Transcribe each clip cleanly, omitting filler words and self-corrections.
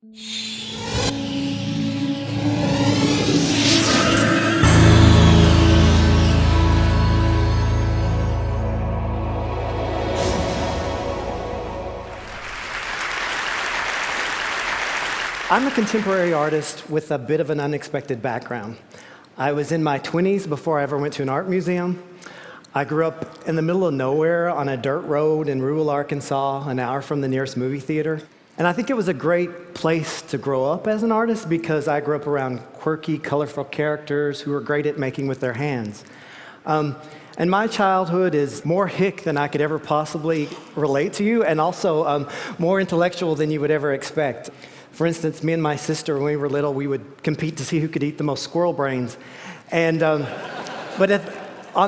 I'm a contemporary artist with a bit of an unexpected background. I was in my 20s before I ever went to an art museum. I grew up in the middle of nowhere on a dirt road in rural Arkansas, an hour from the nearest movie theater. And I think it was a great place to grow up as an artist because I grew up around quirky, colorful characters who were great at making with their hands. And my childhood is more hick than I could ever possibly relate to you, and also more intellectual than you would ever expect. For instance, me and my sister, when we were little, we would compete to see who could eat the most squirrel brains. And, on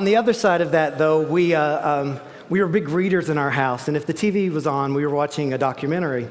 the other side of that, though, we were big readers in our house, and if the TV was on, we were watching a documentary.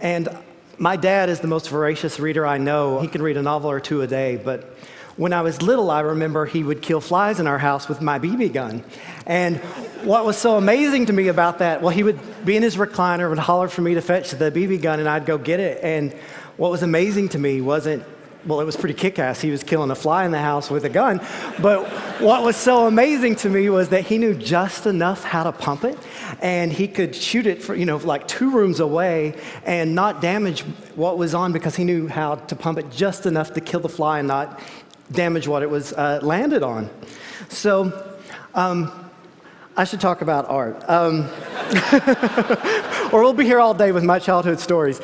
And my dad is the most voracious reader I know. He can read a novel or two a day, but when I was little, I remember he would kill flies in our house with my BB gun. And what was so amazing to me about that, well, he would be in his recliner, would holler for me to fetch the BB gun, and I'd go get it. And what was amazing to me wasn't, well, it was pretty kick-ass. He was killing a fly in the house with a gun. But what was so amazing to me was that he knew just enough how to pump it, and he could shoot it for, like 2 rooms away and not damage what was on because he knew how to pump it just enough to kill the fly and not damage what it was landed on. So I should talk about art. Or we'll be here all day with my childhood stories.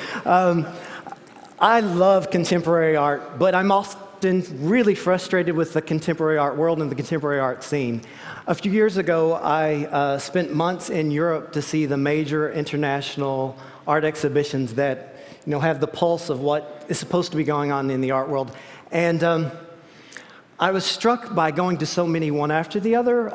I love contemporary art, but I'm often really frustrated with the contemporary art world and the contemporary art scene. A few years ago, I spent months in Europe to see the major international art exhibitions that have the pulse of what is supposed to be going on in the art world. And I was struck by going to so many one after the other,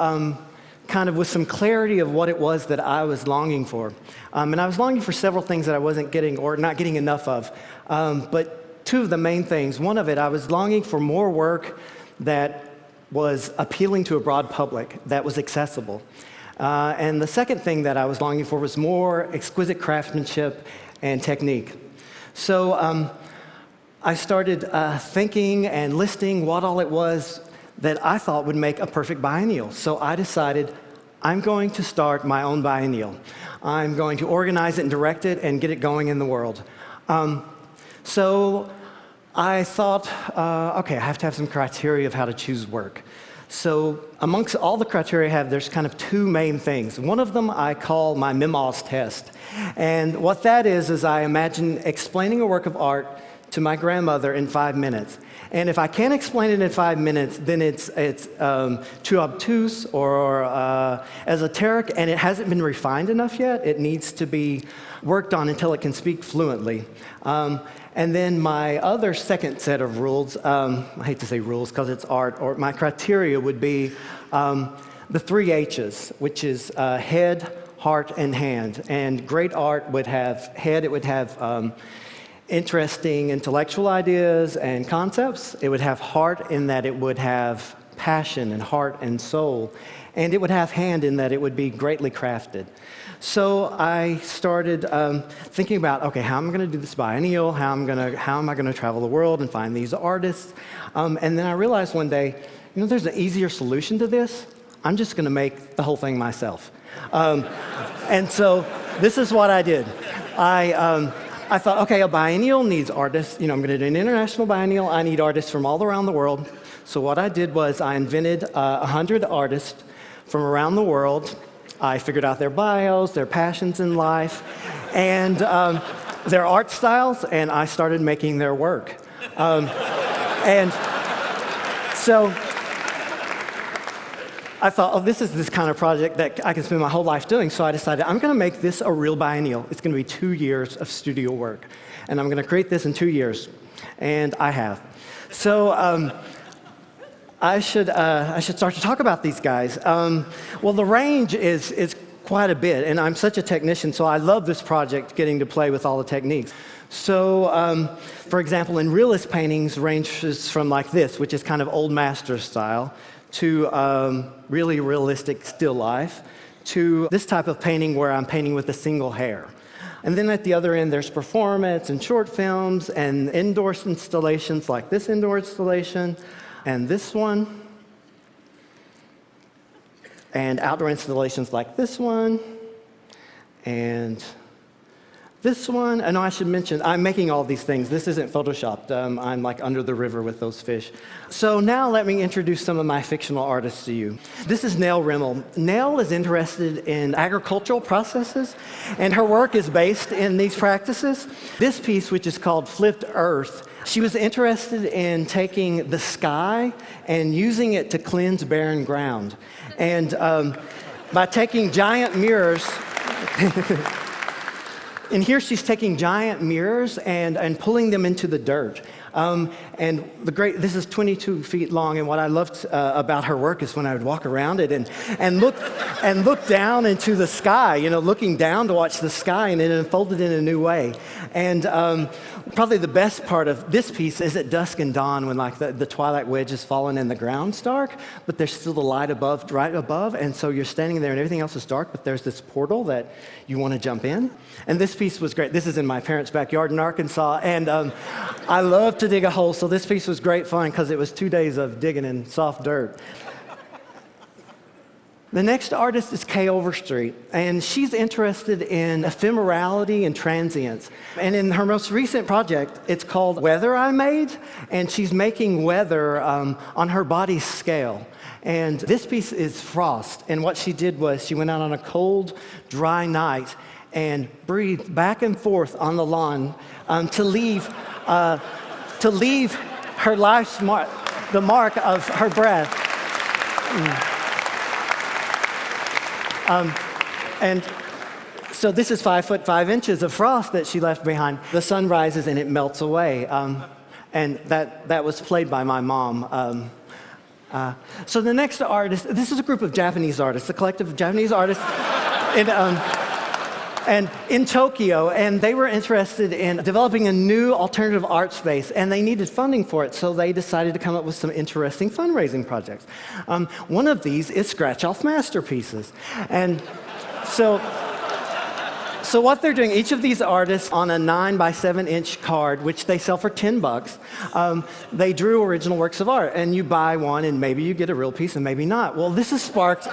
kind of with some clarity of what it was that I was longing for. And I was longing for several things that I wasn't getting or not getting enough of. But 2 of the main things. One of it, I was longing for more work that was appealing to a broad public, that was accessible. And the second thing that I was longing for was more exquisite craftsmanship and technique. So I started thinking and listing what all it was that I thought would make a perfect biennial. So I decided I'm going to start my own biennial. I'm going to organize it and direct it and get it going in the world. So I thought, okay, I have to have some criteria of how to choose work. So amongst all the criteria I have, there's kind of 2 main things. One of them I call my Mima's test. And what that is I imagine explaining a work of art to my grandmother in 5 minutes. And if I can't explain it in 5 minutes, then it's too obtuse or esoteric, and it hasn't been refined enough yet. It needs to be worked on until it can speak fluently. And then my other second set of rules, I hate to say rules because it's art, or my criteria would be the 3 H's, which is head, heart, and hand. And great art would have head, it would have interesting intellectual ideas and concepts. It would have heart in that it would have passion and heart and soul. And it would have hand in that it would be greatly crafted. So I started thinking about, okay, how am I going to do this biennial? How am I going to travel the world and find these artists? And then I realized one day, there's an easier solution to this. I'm just going to make the whole thing myself. And so this is what I did. I thought, okay, a biennial needs artists. I'm going to do an international biennial. I need artists from all around the world. So what I did was I invented 100 artists from around the world. I figured out their bios, their passions in life, and their art styles, and I started making their work. And so I thought, oh, this is this kind of project that I can spend my whole life doing. So I decided I'm going to make this a real biennial. It's going to be 2 years of studio work. And I'm going to create this in 2 years. And I have. So I should start to talk about these guys. Well, the range is quite a bit. And I'm such a technician, so I love this project, getting to play with all the techniques. So, for example, in realist paintings ranges from like this, which is kind of old master style, to really realistic still life, to this type of painting where I'm painting with a single hair. And then at the other end, there's performance and short films and indoor installations like this indoor installation and this one, and outdoor installations like this one and this one. And I should mention, I'm making all these things. This isn't photoshopped. I'm like under the river with those fish. So now let me introduce some of my fictional artists to you. This is Nell Rimmel. Nell is interested in agricultural processes, and her work is based in these practices. This piece, which is called Flipped Earth, she was interested in taking the sky and using it to cleanse barren ground. And by taking giant mirrors, and here she's taking giant mirrors and pulling them into the dirt. And this is 22 feet long, and what I loved about her work is when I would walk around it and look down into the sky, looking down to watch the sky, and it unfolded in a new way. And probably the best part of this piece is at dusk and dawn, when like the twilight wedge is fallen and the ground's dark, but there's still the light above, right above, and so you're standing there and everything else is dark, but there's this portal that you want to jump in. And this piece was great. This is in my parents' backyard in Arkansas, and I love to dig a hole, so this piece was great fun because it was 2 days of digging in soft dirt. The next artist is Kay Overstreet, and she's interested in ephemerality and transience. And in her most recent project, it's called Weather I Made, and she's making weather on her body's scale. And this piece is frost, and what she did was she went out on a cold, dry night and breathed back and forth on the lawn to leave her life's mark, the mark of her breath. And so this is 5 foot 5 inches of frost that she left behind. The sun rises and it melts away. And that was played by my mom. So the next artist, this is a group of Japanese artists, a collective of Japanese artists in Tokyo, and they were interested in developing a new alternative art space, and they needed funding for it, so they decided to come up with some interesting fundraising projects. One of these is scratch-off masterpieces. And so what they're doing, each of these artists on a 9 by 7 inch card, which they sell for $10, they drew original works of art, and you buy one and maybe you get a real piece and maybe not. Well, this has sparked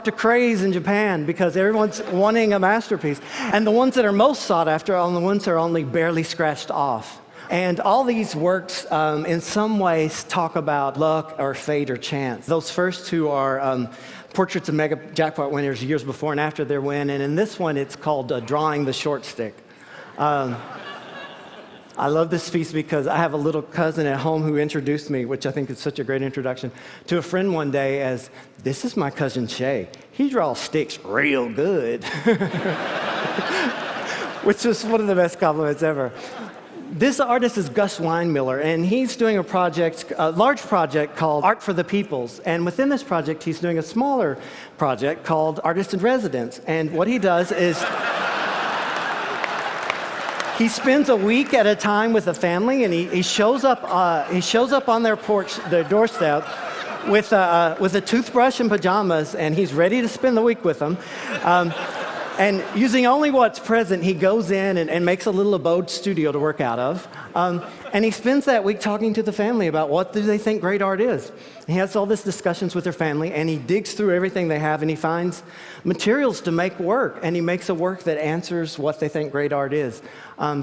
a craze in Japan because everyone's wanting a masterpiece. And the ones that are most sought after are the ones that are only barely scratched off. And all these works, in some ways, talk about luck or fate or chance. Those first two are portraits of mega jackpot winners years before and after their win. And in this one, it's called Drawing the Short Stick. I love this piece because I have a little cousin at home who introduced me, which I think is such a great introduction, to a friend one day as, "This is my cousin Shay. He draws sticks real good." Which was one of the best compliments ever. This artist is Gus Weinmiller, and he's doing a large project called Art for the Peoples. And within this project, he's doing a smaller project called Artist in Residence. And what he does is he spends a week at a time with a family, and he shows up on their porch, their doorstep, with a toothbrush and pajamas, and he's ready to spend the week with them. And using only what's present, he goes in and makes a little abode studio to work out of. And he spends that week talking to the family about what do they think great art is. He has all these discussions with their family, and he digs through everything they have, and he finds materials to make work, and he makes a work that answers what they think great art is.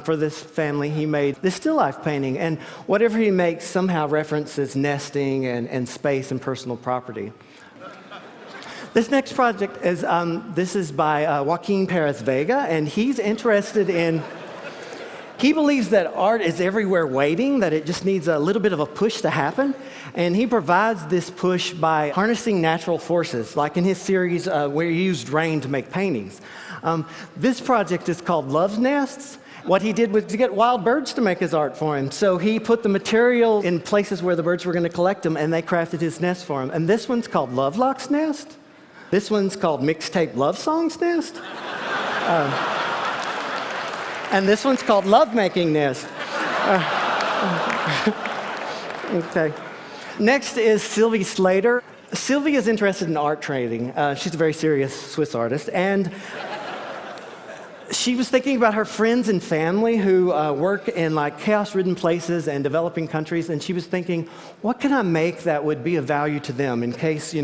For this family, he made this still life painting, and whatever he makes somehow references nesting and space and personal property. This next project is, this is by Joaquin Perez Vega, and he's interested in, he believes that art is everywhere waiting, that it just needs a little bit of a push to happen, and he provides this push by harnessing natural forces, like in his series where he used rain to make paintings. This project is called Love's Nests. What he did was to get wild birds to make his art for him. So he put the material in places where the birds were going to collect them, and they crafted his nest for him. And this one's called Lovelock's Nest. This one's called Mixtape Love Songs Nest. And this one's called Lovemaking Nest. Okay. Next is Sylvie Slater. Sylvie is interested in art trading. She's a very serious Swiss artist. And she was thinking about her friends and family who work in like chaos-ridden places and developing countries, and she was thinking, what can I make that would be of value to them in case,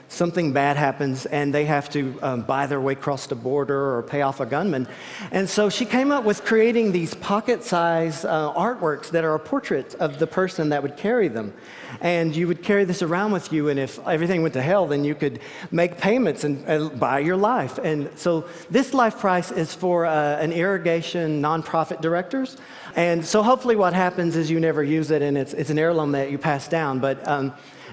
something bad happens and they have to buy their way across the border or pay off a gunman. And so she came up with creating these pocket-sized artworks that are a portrait of the person that would carry them. And you would carry this around with you, and if everything went to hell, then you could make payments and buy your life. And so this life price is for an irrigation nonprofit directors. And so hopefully what happens is you never use it, and it's an heirloom that you pass down. But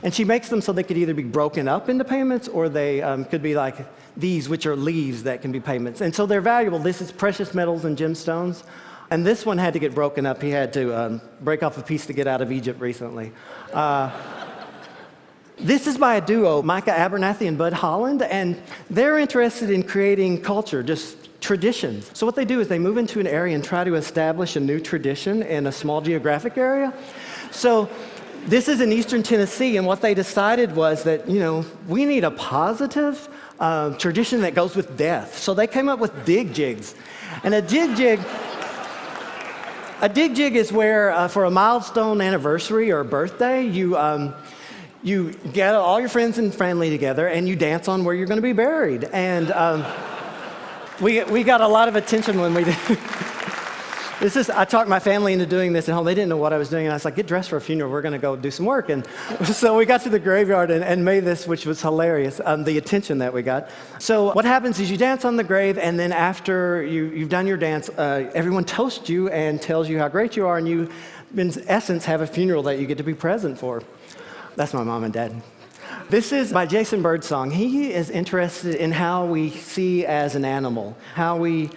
and she makes them so they could either be broken up into payments, or they could be like these, which are leaves that can be payments. And so they're valuable. This is precious metals and gemstones. And this one had to get broken up. He had to break off a piece to get out of Egypt recently. This is by a duo, Micah Abernathy and Bud Holland, and they're interested in creating culture, just traditions. So what they do is they move into an area and try to establish a new tradition in a small geographic area. So this is in eastern Tennessee, and what they decided was that, we need a positive tradition that goes with death. So they came up with dig jigs. And a dig jig is where, for a milestone anniversary or birthday, you get all your friends and family together and you dance on where you're going to be buried. And we got a lot of attention when we did. I talked my family into doing this at home. They didn't know what I was doing, and I was like, get dressed for a funeral. We're going to go do some work. And so we got to the graveyard and made this, which was hilarious, the attention that we got. So what happens is you dance on the grave, and then after you've done your dance, everyone toasts you and tells you how great you are, and you, in essence, have a funeral that you get to be present for. That's my mom and dad. This is by Jason Birdsong. He is interested in how we see as an animal, how we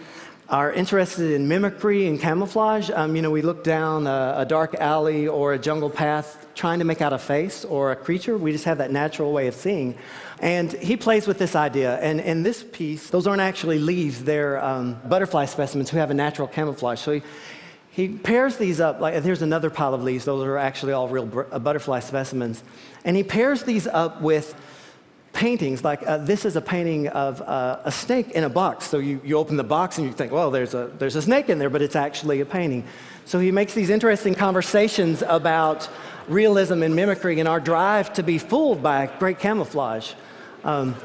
are interested in mimicry and camouflage. We look down a dark alley or a jungle path trying to make out a face or a creature. We just have that natural way of seeing. And he plays with this idea. And in this piece, those aren't actually leaves. They're butterfly specimens who have a natural camouflage. So he pairs these up. Like, here's another pile of leaves. Those are actually all real butterfly specimens. And he pairs these up with paintings. Like this is a painting of a snake in a box. So you open the box and you think, well, there's a snake in there, but it's actually a painting. So he makes these interesting conversations about realism and mimicry and our drive to be fooled by great camouflage. The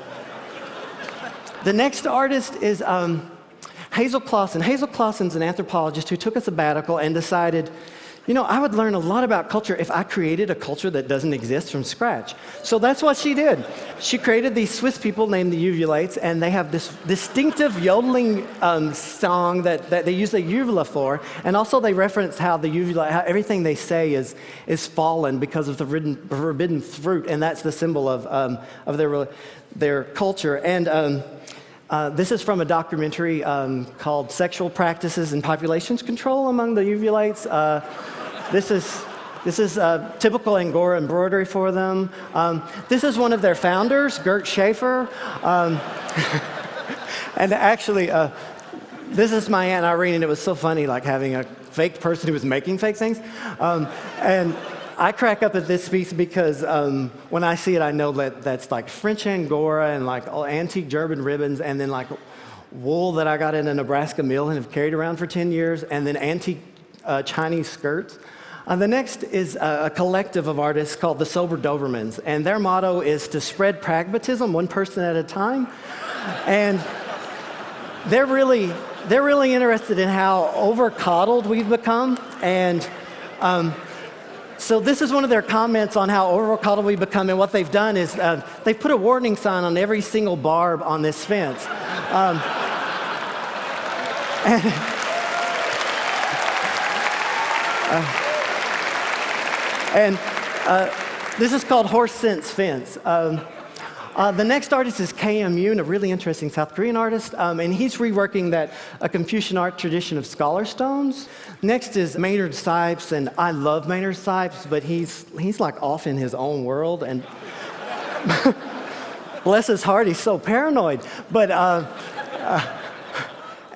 next artist is Hazel Clausen. Hazel Clausen's an anthropologist who took a sabbatical and decided, I would learn a lot about culture if I created a culture that doesn't exist from scratch. So that's what she did. She created these Swiss people named the Uvulates, and they have this distinctive yodeling song that they use the uvula for, and also they reference how the uvula, how everything they say is fallen because of the forbidden fruit, and that's the symbol of their culture. And this is from a documentary called Sexual Practices and Populations Control Among the Uvulates. This is typical Angora embroidery for them. This is one of their founders, Gert Schaefer. And actually, this is my Aunt Irene, and it was so funny, like having a fake person who was making fake things. And I crack up at this piece because when I see it, I know that's like French Angora and like all antique German ribbons, and then like wool that I got in a Nebraska mill and have carried around for 10 years, and then antique Chinese skirts. The next is a collective of artists called the Sober Dobermans, and their motto is to spread pragmatism one person at a time. And they're really interested in how over-coddled we've become. And so this is one of their comments on how over-coddled we've become, and what they've done is they've put a warning sign on every single barb on this fence. And this is called Horse Sense Fence. The next artist is K.M. Yoon, a really interesting South Korean artist, and he's reworking a Confucian art tradition of scholar stones. Next is Maynard Sipes, and I love Maynard Sipes, but he's like off in his own world, and bless his heart, he's so paranoid. But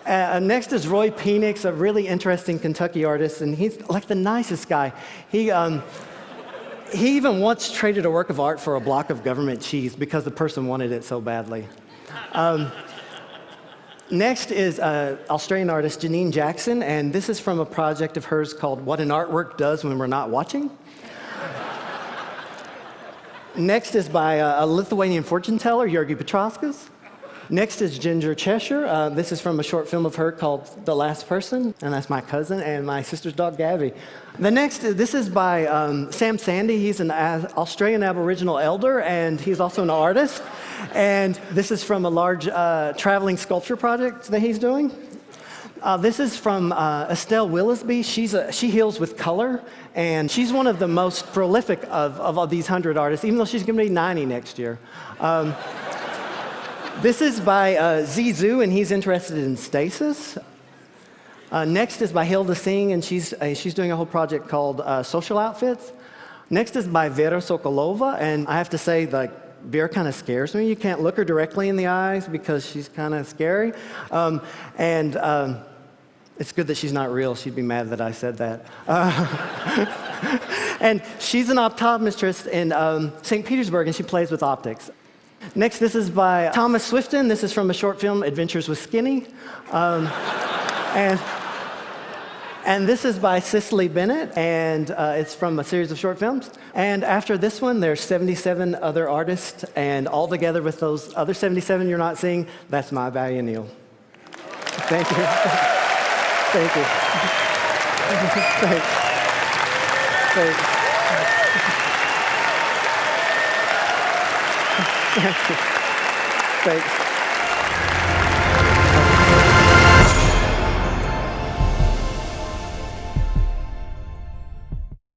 next is Roy Penix, a really interesting Kentucky artist, and he's like the nicest guy. He even once traded a work of art for a block of government cheese because the person wanted it so badly. Next is Australian artist Janine Jackson, and this is from a project of hers called What an Artwork Does When We're Not Watching. Next is by a Lithuanian fortune teller, Jurgi Petrauskas. Next is Ginger Cheshire. This is from a short film of her called The Last Person, and that's my cousin and my sister's dog, Gabby. This is by Sam Sandy. He's an Australian Aboriginal elder, and he's also an artist. And this is from a large traveling sculpture project that he's doing. This is from Estelle Willisby. She heals with color, and she's one of the most prolific of these 100 artists, even though she's going to be 90 next year. This is by Zizou, and he's interested in stasis. Next is by Hilda Singh, and she's doing a whole project called Social Outfits. Next is by Vera Sokolova, and I have to say, like, Vera kind of scares me. You can't look her directly in the eyes because she's kind of scary. It's good that she's not real. She'd be mad that I said that. And she's an optometrist in St. Petersburg, and she plays with optics. Next, this is by Thomas Swifton. This is from a short film, Adventures with Skinny. And this is by Cicely Bennett, and it's from a series of short films. And after this one, there's 77 other artists, and all together with those other 77 you're not seeing, that's my value, Neil. Thank you. Thank you. Thanks. Thanks. Thank you. Thanks.